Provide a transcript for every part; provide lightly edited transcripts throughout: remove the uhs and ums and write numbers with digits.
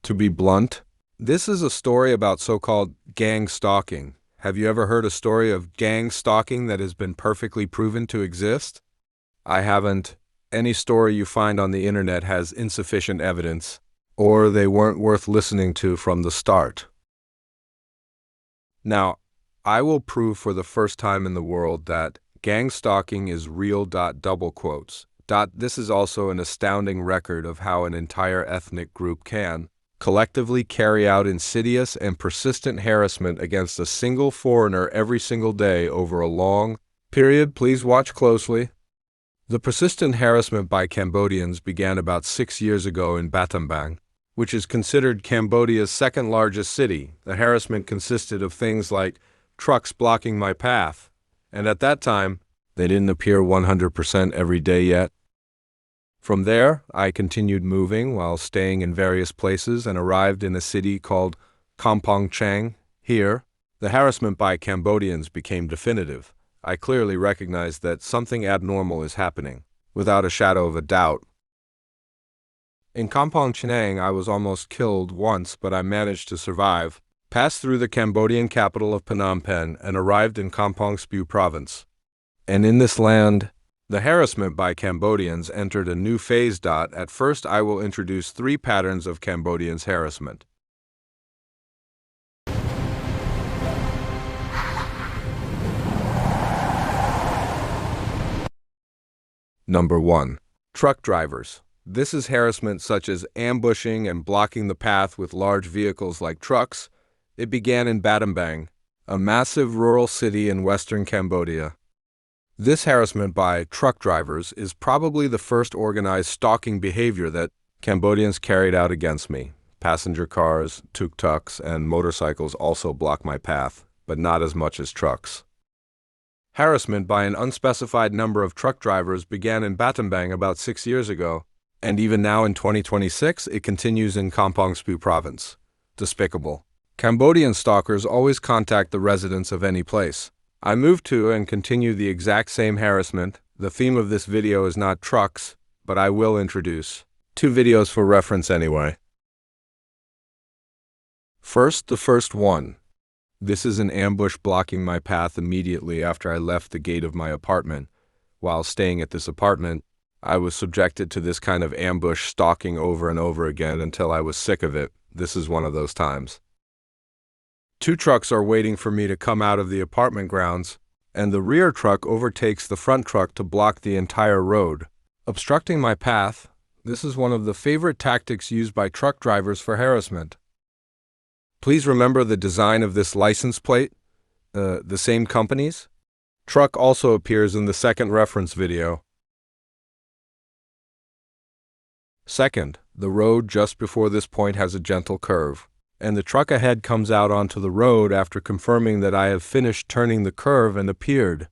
To be blunt, this is a story about so-called gang stalking. Have you ever heard a story of gang stalking that has been perfectly proven to exist? I haven't. Any story you find on the internet has insufficient evidence, or they weren't worth listening to from the start. Now, I will prove for the first time in the world that gang stalking is real. Double quotes. This is also an astounding record of how an entire ethnic group can collectively carry out insidious and persistent harassment against a single foreigner every single day over a long period. Please watch closely. The persistent harassment by Cambodians began about 6 years ago in Battambang, which is considered Cambodia's second largest city. The harassment consisted of things like trucks blocking my path, and at that time, they didn't appear 100% every day yet. From there, I continued moving while staying in various places and arrived in a city called Kampong Chang. Here, the harassment by Cambodians became definitive. I clearly recognized that something abnormal is happening, without a shadow of a doubt. In Kampong Chang, I was almost killed once, but I managed to survive, passed through the Cambodian capital of Phnom Penh, and arrived in Kampong Speu province. And in this land, the harassment by Cambodians entered a new phase. At first, I will introduce 3 patterns of Cambodians' harassment. Number 1. Truck drivers. This is harassment such as ambushing and blocking the path with large vehicles like trucks. It began in Battambang, a massive rural city in western Cambodia. This harassment by truck drivers is probably the first organized stalking behavior that Cambodians carried out against me. Passenger cars, tuk-tuks, and motorcycles also block my path, but not as much as trucks. Harassment by an unspecified number of truck drivers began in Battambang about 6 years ago, and even now in 2026, it continues in Kampong Speu province. Despicable. Cambodian stalkers always contact the residents of any place. I moved to and continue the exact same harassment. The theme of this video is not trucks, but I will introduce 2 videos for reference anyway. First, the first one. This is an ambush blocking my path immediately after I left the gate of my apartment. While staying at this apartment, I was subjected to this kind of ambush stalking over and over again until I was sick of it. This is one of those times. 2 trucks are waiting for me to come out of the apartment grounds, and the rear truck overtakes the front truck to block the entire road, obstructing my path. This is one of the favorite tactics used by truck drivers for harassment. Please remember the design of this license plate, the same company's. Truck also appears in the second reference video. Second, the road just before this point has a gentle curve, and the truck ahead comes out onto the road after confirming that I have finished turning the curve and appeared.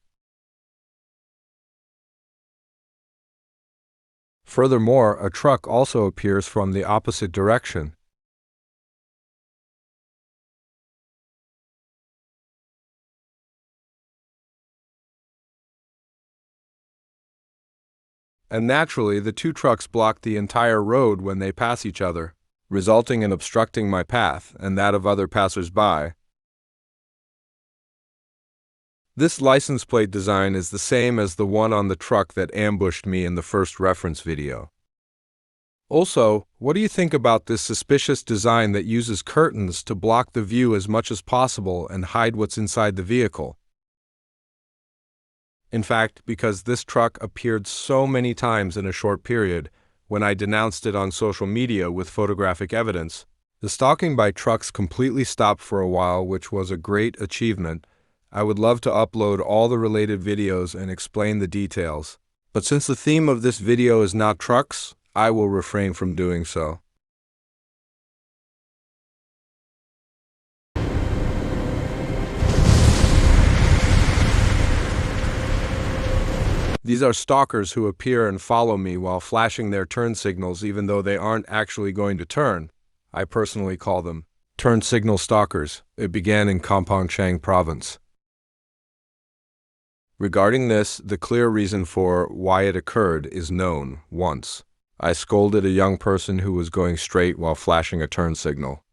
Furthermore, a truck also appears from the opposite direction. And naturally, the 2 trucks block the entire road when they pass each other, resulting in obstructing my path and that of other passers-by. This license plate design is the same as the one on the truck that ambushed me in the first reference video. Also, what do you think about this suspicious design that uses curtains to block the view as much as possible and hide what's inside the vehicle? In fact, because this truck appeared so many times in a short period, when I denounced it on social media with photographic evidence, the stalking by trucks completely stopped for a while, which was a great achievement. I would love to upload all the related videos and explain the details. But since the theme of this video is not trucks, I will refrain from doing so. These are stalkers who appear and follow me while flashing their turn signals even though they aren't actually going to turn. I personally call them turn signal stalkers. It began in Kampong Chang province. Regarding this, the clear reason for why it occurred is known once. I scolded a young person who was going straight while flashing a turn signal.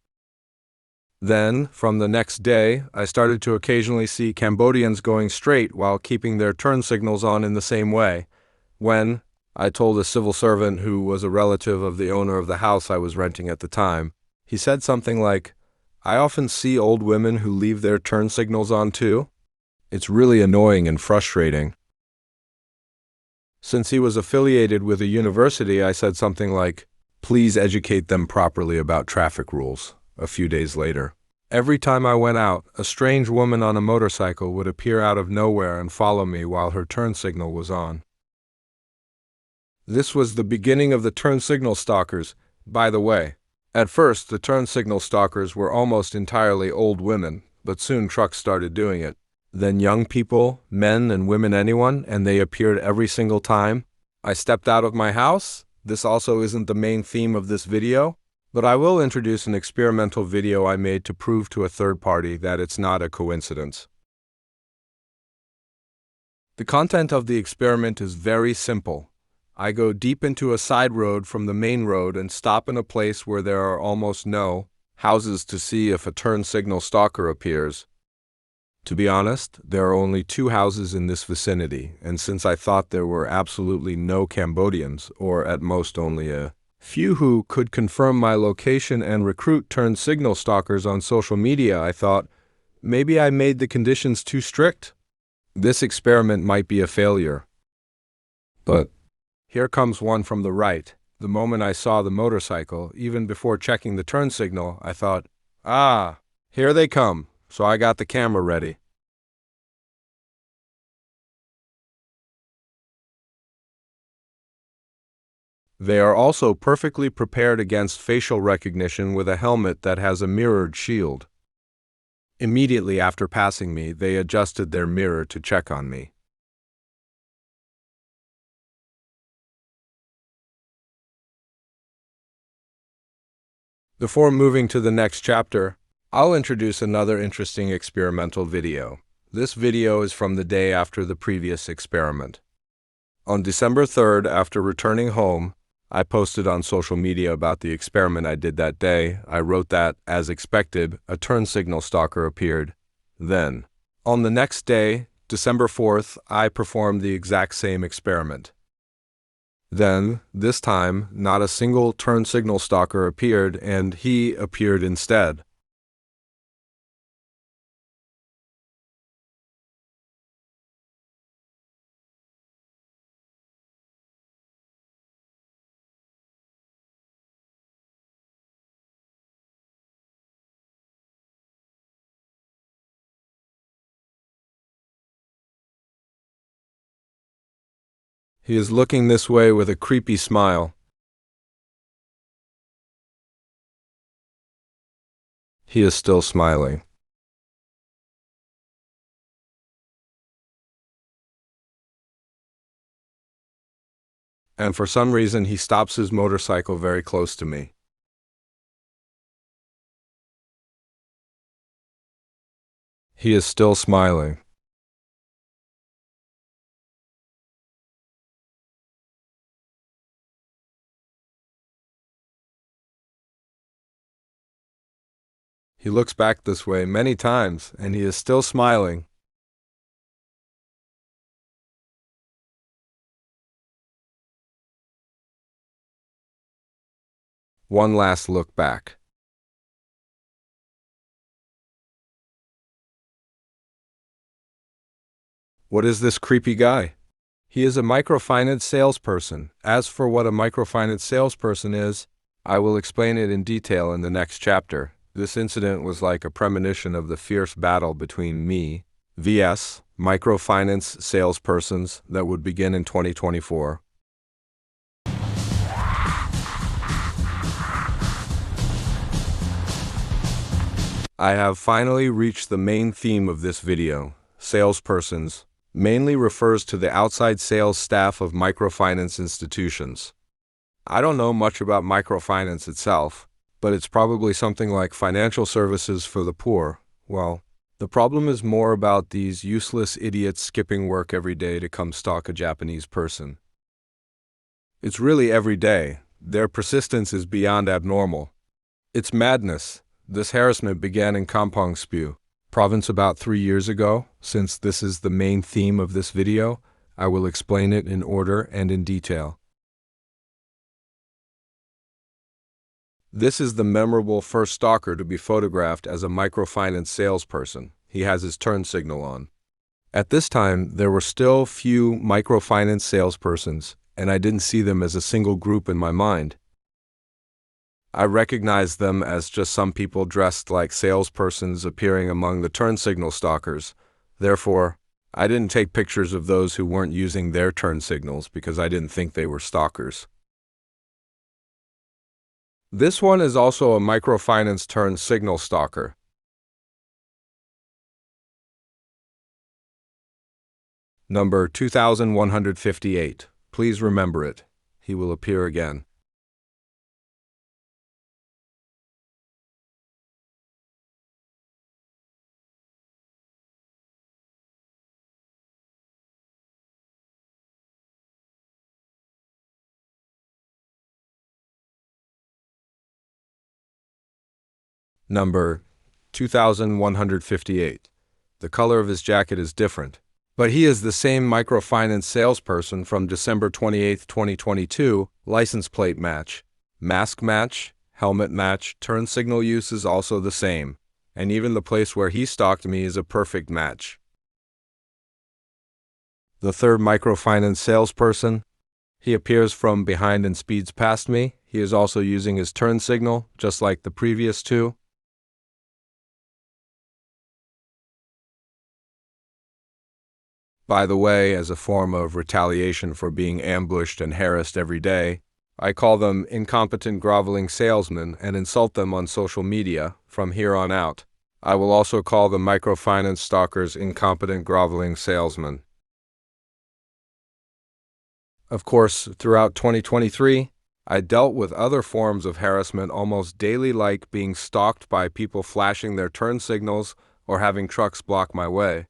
Then, from the next day, I started to occasionally see Cambodians going straight while keeping their turn signals on in the same way. When I told a civil servant who was a relative of the owner of the house I was renting at the time, he said something like, "I often see old women who leave their turn signals on too. It's really annoying and frustrating." Since he was affiliated with a university, I said something like, "Please educate them properly about traffic rules." A few days later, every time I went out, a strange woman on a motorcycle would appear out of nowhere and follow me while her turn signal was on. This was the beginning of the turn signal stalkers, by the way. At first, the turn signal stalkers were almost entirely old women, but soon trucks started doing it. Then young people, men and women, anyone, and they appeared every single time I stepped out of my house. This also isn't the main theme of this video, but I will introduce an experimental video I made to prove to a third party that it's not a coincidence. The content of the experiment is very simple. I go deep into a side road from the main road and stop in a place where there are almost no houses to see if a turn signal stalker appears. To be honest, there are only 2 houses in this vicinity, and since I thought there were absolutely no Cambodians, or at most only a few who could confirm my location and recruit turn signal stalkers on social media, I thought, maybe I made the conditions too strict. This experiment might be a failure. But here comes one from the right. The moment I saw the motorcycle, even before checking the turn signal, I thought, "Ah, here they come." So I got the camera ready. They are also perfectly prepared against facial recognition with a helmet that has a mirrored shield. Immediately after passing me, they adjusted their mirror to check on me. Before moving to the next chapter, I'll introduce another interesting experimental video. This video is from the day after the previous experiment. On December 3rd, after returning home, I posted on social media about the experiment I did that day. I wrote that, as expected, a turn signal stalker appeared. Then, on the next day, December 4th, I performed the exact same experiment. Then, this time, not a single turn signal stalker appeared, and he appeared instead. He is looking this way with a creepy smile. He is still smiling. And for some reason, he stops his motorcycle very close to me. He is still smiling. He looks back this way many times, and he is still smiling. One last look back. What is this creepy guy? He is a microfinance salesperson. As for what a microfinance salesperson is, I will explain it in detail in the next chapter. This incident was like a premonition of the fierce battle between me vs. microfinance salespersons that would begin in 2024. I have finally reached the main theme of this video. Salespersons mainly refers to the outside sales staff of microfinance institutions. I don't know much about microfinance itself, but it's probably something like financial services for the poor. Well, the problem is more about these useless idiots skipping work every day to come stalk a Japanese person. It's really every day. Their persistence is beyond abnormal. It's madness. This harassment began in Kampong Spu province about 3 years ago. Since this is the main theme of this video, I will explain it in order and in detail. This is the memorable first stalker to be photographed as a microfinance salesperson. He has his turn signal on. At this time, there were still few microfinance salespersons, and I didn't see them as a single group in my mind. I recognized them as just some people dressed like salespersons appearing among the turn signal stalkers. Therefore, I didn't take pictures of those who weren't using their turn signals because I didn't think they were stalkers. This one is also a microfinance turn signal stalker. Number 2158. Please remember it. He will appear again. Number 2158. The color of his jacket is different, but he is the same microfinance salesperson from December 28, 2022, license plate match, mask match, helmet match, turn signal use is also the same, and even the place where he stalked me is a perfect match. The third microfinance salesperson, he appears from behind and speeds past me. He is also using his turn signal, just like the previous two. By the way, as a form of retaliation for being ambushed and harassed every day, I call them incompetent groveling salesmen and insult them on social media from here on out. I will also call the microfinance stalkers incompetent groveling salesmen. Of course, throughout 2023, I dealt with other forms of harassment almost daily, like being stalked by people flashing their turn signals or having trucks block my way.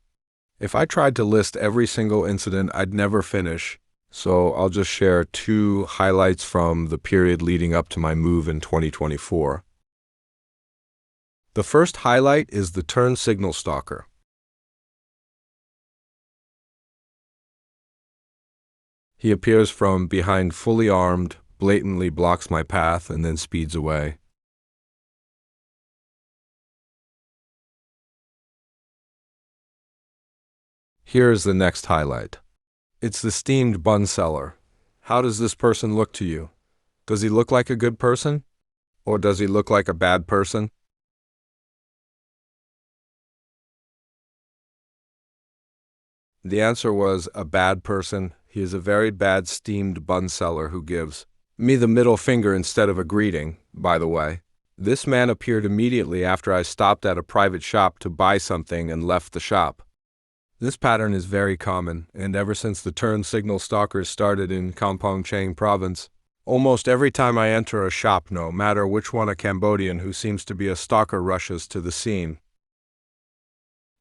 If I tried to list every single incident, I'd never finish, so I'll just share 2 highlights from the period leading up to my move in 2024. The first highlight is the turn signal stalker. He appears from behind fully armed, blatantly blocks my path, and then speeds away. Here is the next highlight. It's the steamed bun seller. How does this person look to you? Does he look like a good person? Or does he look like a bad person? The answer was a bad person. He is a very bad steamed bun seller who gives me the middle finger instead of a greeting, by the way. This man appeared immediately after I stopped at a private shop to buy something and left the shop. This pattern is very common, and ever since the turn signal stalkers started in Kampong Chang province, almost every time I enter a shop, no matter which one, a Cambodian who seems to be a stalker rushes to the scene.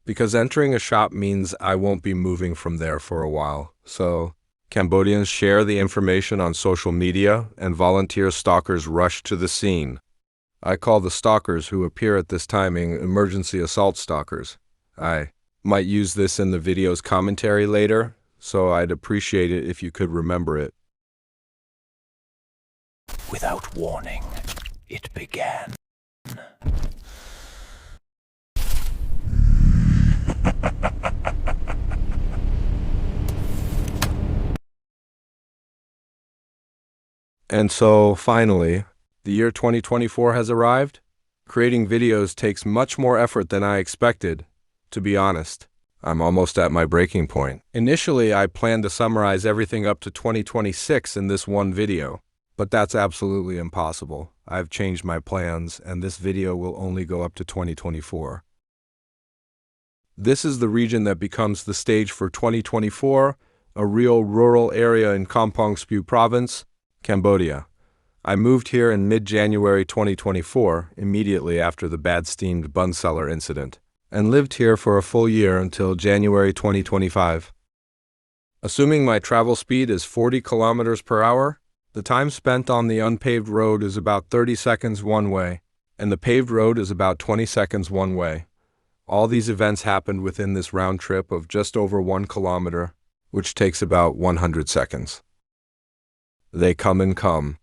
Because entering a shop means I won't be moving from there for a while, so Cambodians share the information on social media and volunteer stalkers rush to the scene. I call the stalkers who appear at this timing emergency assault stalkers. I might use this in the video's commentary later, so I'd appreciate it if you could remember it. Without warning, it began. And so, finally, the year 2024 has arrived. Creating videos takes much more effort than I expected. To be honest, I'm almost at my breaking point. Initially, I planned to summarize everything up to 2026 in this one video, but that's absolutely impossible. I've changed my plans, and this video will only go up to 2024. This is the region that becomes the stage for 2024, a real rural area in Kampong Spu province, Cambodia. I moved here in mid-January 2024, immediately after the bad steamed bun seller incident, and lived here for a full year until January 2025. Assuming my travel speed is 40 kilometers per hour, The time spent on the unpaved road is about 30 seconds one way, and the paved road is about 20 seconds one way. All these events happened within this round trip of just over 1 kilometer, which takes about 100 seconds. They come and come.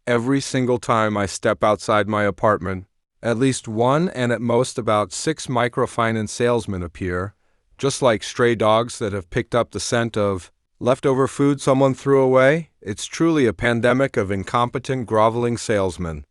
Every single time I step outside my apartment, at least one and at most about 6 microfinance salesmen appear, just like stray dogs that have picked up the scent of leftover food someone threw away. It's truly a pandemic of incompetent, groveling salesmen.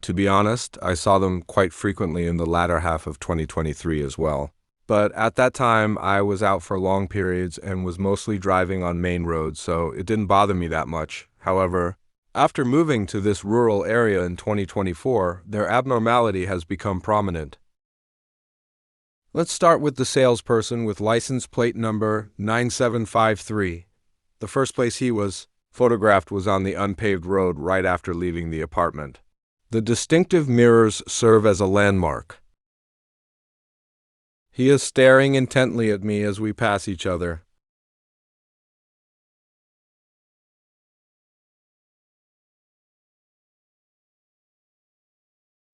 To be honest, I saw them quite frequently in the latter half of 2023 as well. But at that time, I was out for long periods and was mostly driving on main roads, so it didn't bother me that much. However, after moving to this rural area in 2024, their abnormality has become prominent. Let's start with the salesperson with license plate number 9753. The first place he was photographed was on the unpaved road right after leaving the apartment. The distinctive mirrors serve as a landmark. He is staring intently at me as we pass each other.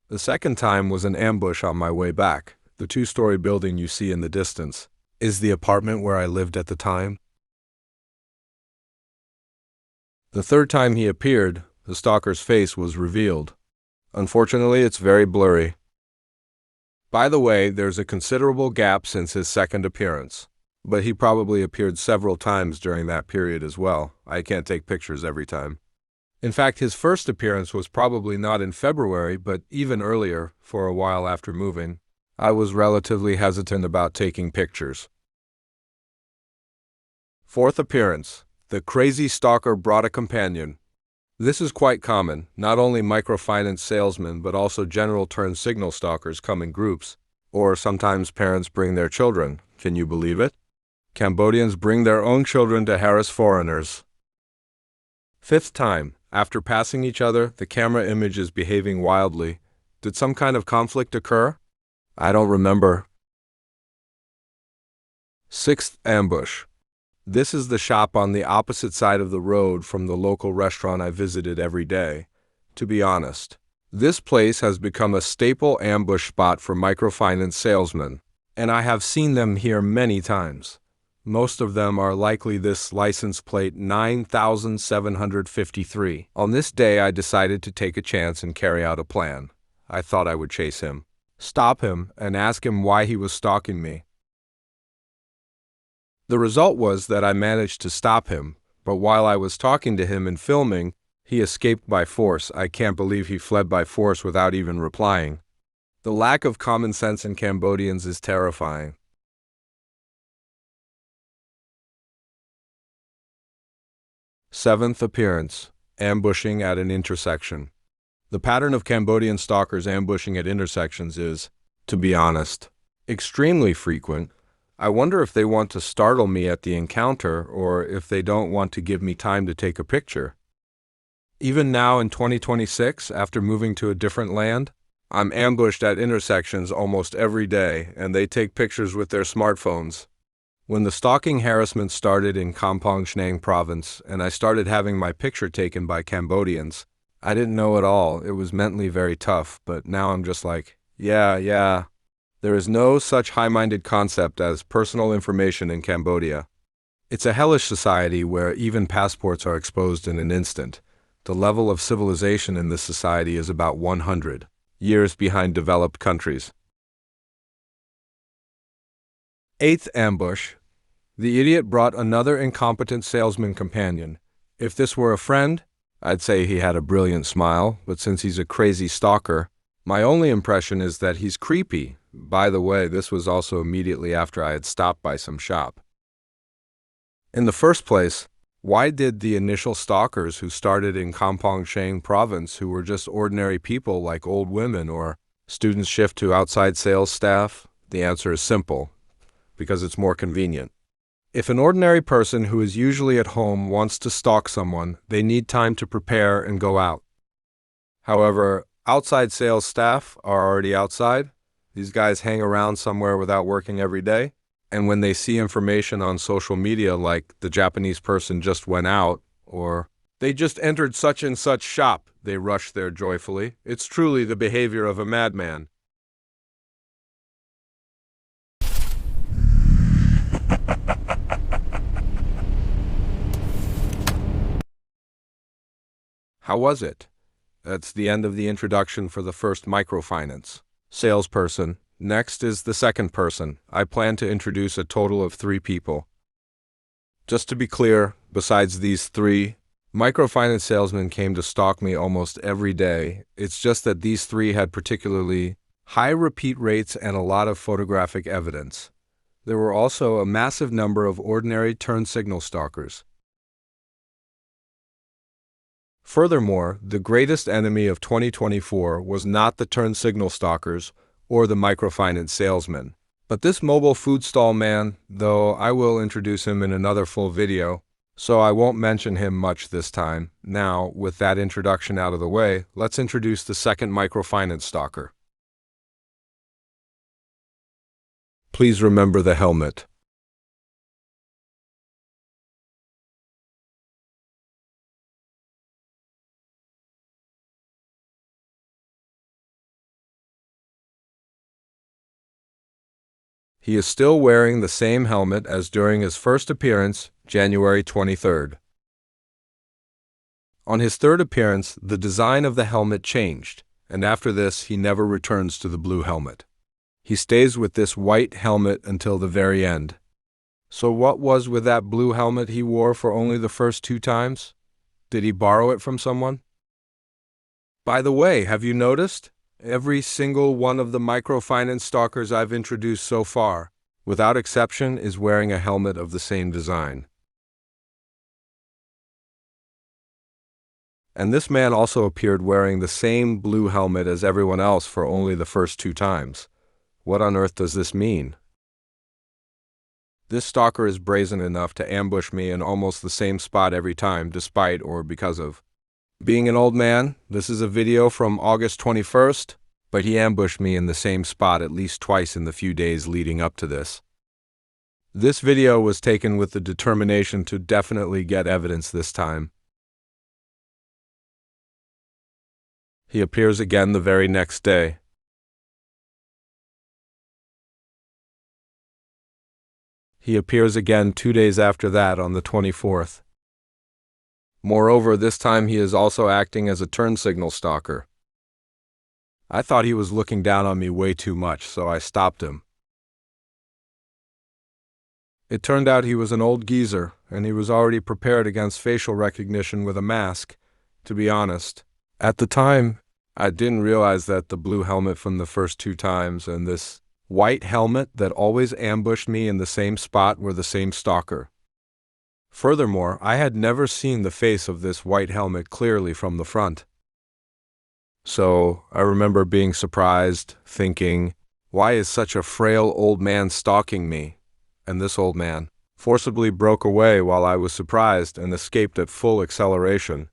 The second time was an ambush on my way back. The 2-story building you see in the distance is the apartment where I lived at the time. The third time he appeared, the stalker's face was revealed. Unfortunately, it's very blurry. By the way, there's a considerable gap since his second appearance, but he probably appeared several times during that period as well. I can't take pictures every time. In fact, his first appearance was probably not in February, but even earlier, for a while after moving. I was relatively hesitant about taking pictures. Fourth appearance. The crazy stalker brought a companion. This is quite common. Not only microfinance salesmen, but also general turn-signal stalkers come in groups, or sometimes parents bring their children. Can you believe it? Cambodians bring their own children to harass foreigners. Fifth time. After passing each other, the camera image is behaving wildly. Did some kind of conflict occur? I don't remember. Sixth ambush. This is the shop on the opposite side of the road from the local restaurant I visited every day. To be honest, this place has become a staple ambush spot for microfinance salesmen, and I have seen them here many times. Most of them are likely this license plate 9753. On this day, I decided to take a chance and carry out a plan. I thought I would chase him, stop him, and ask him why he was stalking me. The result was that I managed to stop him, but while I was talking to him and filming, he escaped by force. I can't believe he fled by force without even replying. The lack of common sense in Cambodians is terrifying. Seventh appearance. Ambushing at an intersection. The pattern of Cambodian stalkers ambushing at intersections is, to be honest, extremely frequent. I wonder if they want to startle me at the encounter or if they don't want to give me time to take a picture. Even now in 2026, after moving to a different land, I'm ambushed at intersections almost every day, and they take pictures with their smartphones. When the stalking harassment started in Kampong Chnang province and I started having my picture taken by Cambodians, I didn't know at all. It was mentally very tough, but now I'm just like, yeah. There is no such high-minded concept as personal information in Cambodia. It's a hellish society where even passports are exposed in an instant. The level of civilization in this society is about 100 years behind developed countries. Eighth ambush. The idiot brought another incompetent salesman companion. If this were a friend, I'd say he had a brilliant smile, but since he's a crazy stalker, my only impression is that he's creepy. By the way, this was also immediately after I had stopped by some shop. In the first place, why did the initial stalkers who started in Kampong Chnang province, who were just ordinary people like old women or students, shift to outside sales staff? The answer is simple. Because it's more convenient. If an ordinary person who is usually at home wants to stalk someone, they need time to prepare and go out. However, outside sales staff are already outside. These guys hang around somewhere without working every day, and when they see information on social media like the Japanese person just went out or They just entered such and such shop, they rushed there joyfully. It's truly the behavior of a madman. How was it? That's the end of the introduction for the first microfinance salesperson. Next is the second person. I plan to introduce a total of 3 people. Just to be clear, besides these 3, microfinance salesmen came to stalk me almost every day. It's just that these 3 had particularly high repeat rates and a lot of photographic evidence. There were also a massive number of ordinary turn signal stalkers. Furthermore, the greatest enemy of 2024 was not the turn signal stalkers or the microfinance salesmen, but this mobile food stall man, though I will introduce him in another full video, so I won't mention him much this time. Now, with that introduction out of the way, let's introduce the second microfinance stalker. Please remember the helmet. He is still wearing the same helmet as during his first appearance, January 23rd. On his third appearance, the design of the helmet changed, and after this, he never returns to the blue helmet. He stays with this white helmet until the very end. So what was with that blue helmet he wore for only the first 2 times? Did he borrow it from someone? By the way, have you noticed? Every single one of the microfinance stalkers I've introduced so far, without exception, is wearing a helmet of the same design. And this man also appeared wearing the same blue helmet as everyone else for only the first 2 times. What on earth does this mean? This stalker is brazen enough to ambush me in almost the same spot every time, despite or because of being an old man. This is a video from August 21st, but he ambushed me in the same spot at least twice in the few days leading up to this. This video was taken with the determination to definitely get evidence this time. He appears again the very next day. He appears again 2 days after that on the 24th. Moreover, this time he is also acting as a turn signal stalker. I thought he was looking down on me way too much, so I stopped him. It turned out he was an old geezer, and he was already prepared against facial recognition with a mask. To be honest, at the time, I didn't realize that the blue helmet from the first 2 times and this white helmet that always ambushed me in the same spot were the same stalker. Furthermore, I had never seen the face of this white helmet clearly from the front. So I remember being surprised, thinking, why is such a frail old man stalking me? And this old man forcibly broke away while I was surprised and escaped at full acceleration.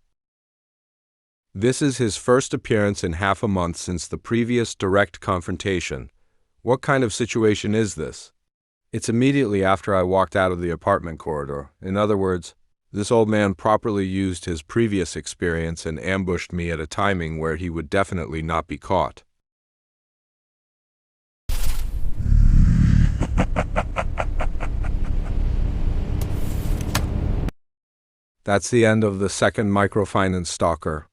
This is his first appearance in half a month since the previous direct confrontation. What kind of situation is this? It's immediately after I walked out of the apartment corridor. In other words, this old man properly used his previous experience and ambushed me at a timing where he would definitely not be caught. That's the end of the second microfinance stalker.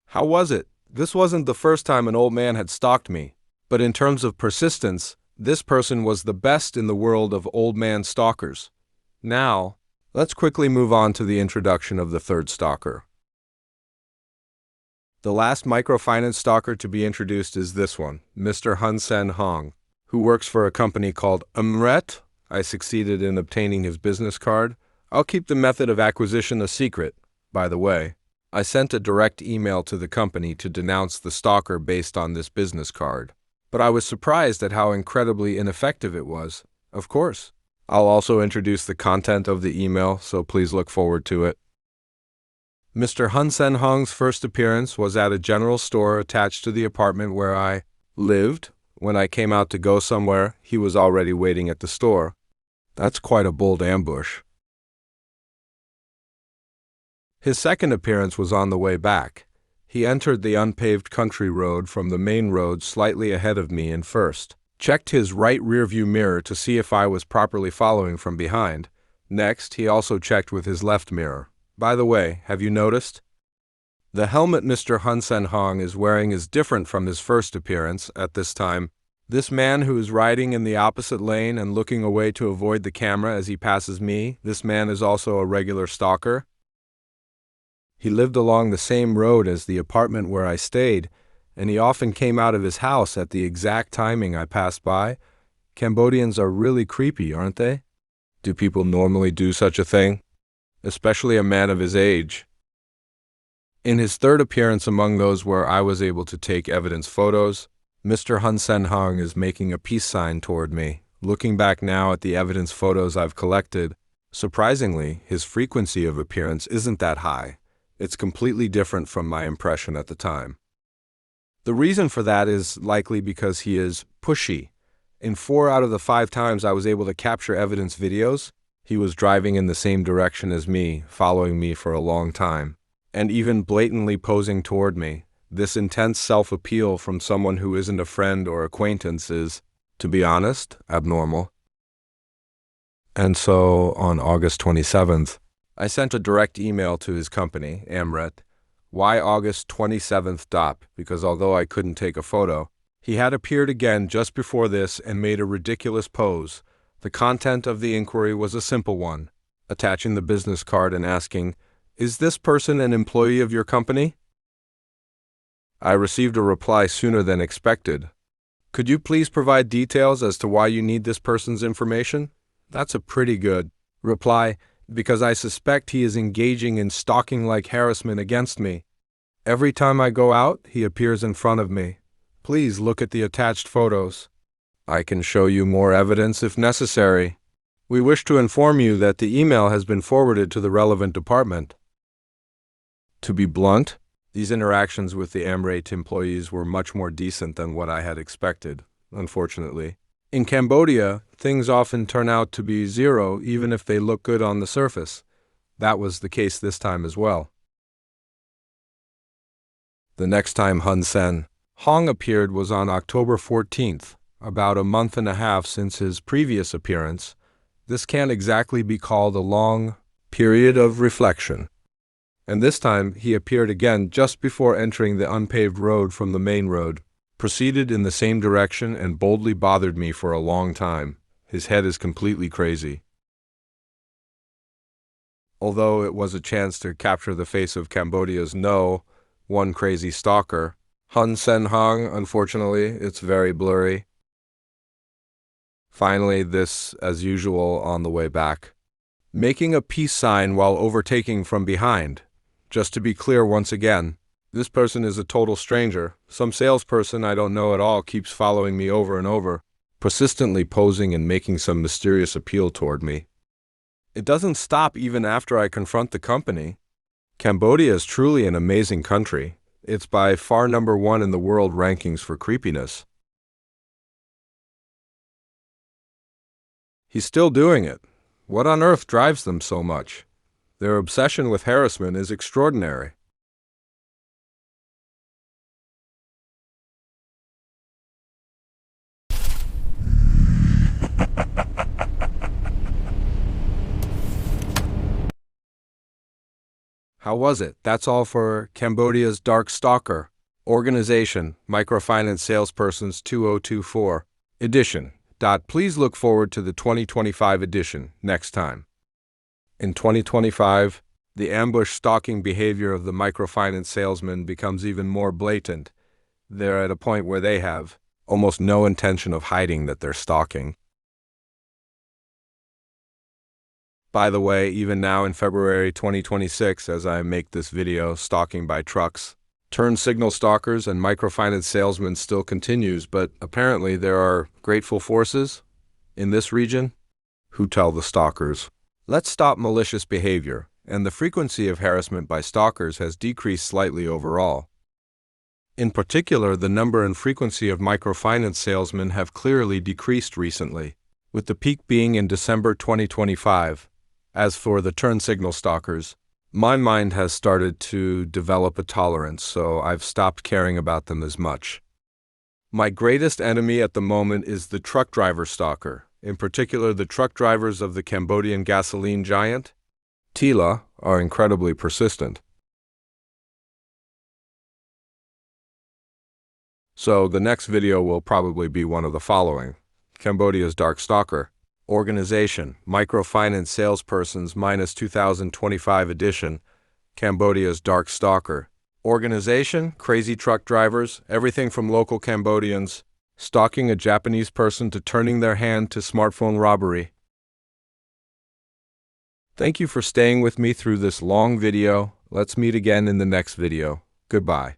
How was it? This wasn't the first time an old man had stalked me, but in terms of persistence, this person was the best in the world of old man stalkers. Now, let's quickly move on to the introduction of the third stalker. The last microfinance stalker to be introduced is this one, Mr. Hun Sen Hong, who works for a company called Umret. I succeeded in obtaining his business card. I'll keep the method of acquisition a secret, by the way. I sent a direct email to the company to denounce the stalker based on this business card. But I was surprised at how incredibly ineffective it was. Of course. I'll also introduce the content of the email, so please look forward to it. Mr. Hun Sen Hong's first appearance was at a general store attached to the apartment where I lived. When I came out to go somewhere, he was already waiting at the store. That's quite a bold ambush. His second appearance was on the way back. He entered the unpaved country road from the main road slightly ahead of me and first checked his right rearview mirror to see if I was properly following from behind. Next, he also checked with his left mirror. By the way, have you noticed? The helmet Mr. Hun Sen Hong is wearing is different from his first appearance at this time. This man who is riding in the opposite lane and looking away to avoid the camera as he passes me, this man is also a regular stalker. He lived along the same road as the apartment where I stayed, and he often came out of his house at the exact timing I passed by. Cambodians are really creepy, aren't they? Do people normally do such a thing? Especially a man of his age. In his third appearance among those where I was able to take evidence photos, Mr. Hun Sen Hong is making a peace sign toward me. Looking back now at the evidence photos I've collected, surprisingly, his frequency of appearance isn't that high. It's completely different from my impression at the time. The reason for that is likely because he is pushy. In 4 out of the 5 times I was able to capture evidence videos, he was driving in the same direction as me, following me for a long time, and even blatantly posing toward me. This intense self-appeal from someone who isn't a friend or acquaintance is, to be honest, abnormal. And so, on August 27th, I sent a direct email to his company, Amret. Why August 27th? Because although I couldn't take a photo, he had appeared again just before this and made a ridiculous pose. The content of the inquiry was a simple one, attaching the business card and asking, "Is this person an employee of your company?" I received a reply sooner than expected. "Could you please provide details as to why you need this person's information?" That's a pretty good reply, because I suspect he is engaging in stalking-like harassment against me. Every time I go out, he appears in front of me. Please look at the attached photos. I can show you more evidence if necessary. We wish to inform you that the email has been forwarded to the relevant department. To be blunt, these interactions with the Amret employees were much more decent than what I had expected, unfortunately. In Cambodia, things often turn out to be zero even if they look good on the surface. That was the case this time as well. The next time Hun Sen Hong appeared was on October 14th, about a month and a half since his previous appearance. This can't exactly be called a long period of reflection. And this time he appeared again just before entering the unpaved road from the main road, proceeded in the same direction and boldly bothered me for a long time. His head is completely crazy. Although it was a chance to capture the face of Cambodia's one crazy stalker, Hun Sen Hong, unfortunately, it's very blurry. Finally, this, as usual, on the way back. Making a peace sign while overtaking from behind. Just to be clear once again, this person is a total stranger. Some salesperson I don't know at all keeps following me over and over, persistently posing and making some mysterious appeal toward me. It doesn't stop even after I confront the company. Cambodia is truly an amazing country. It's by far #1 in the world rankings for creepiness. He's still doing it. What on earth drives them so much? Their obsession with harassment is extraordinary. How was it? That's all for Cambodia's Dark Stalker Organization, Microfinance Salespersons 2024 edition. Please look forward to the 2025 edition next time. In 2025, the ambush stalking behavior of the microfinance salesman becomes even more blatant. They're at a point where they have almost no intention of hiding that they're stalking. By the way, even now in February 2026, as I make this video, stalking by trucks, turn signal stalkers and microfinance salesmen still continues, but apparently there are grateful forces in this region who tell the stalkers, "Let's stop malicious behavior," and the frequency of harassment by stalkers has decreased slightly overall. In particular, the number and frequency of microfinance salesmen have clearly decreased recently, with the peak being in December 2025. As for the turn signal stalkers, My mind has started to develop a tolerance, so I've stopped caring about them as much. My greatest enemy at the moment is the truck driver stalker, in particular the truck drivers of the Cambodian gasoline giant. TILA are incredibly persistent. So the next video will probably be one of the following. Cambodia's Dark Stalker. Organization, Microfinance Salespersons minus 2025 edition. Cambodia's Dark Stalker. Organization, Crazy Truck Drivers, everything from local Cambodians, stalking a Japanese person to turning their hand to smartphone robbery. Thank you for staying with me through this long video. Let's meet again in the next video. Goodbye.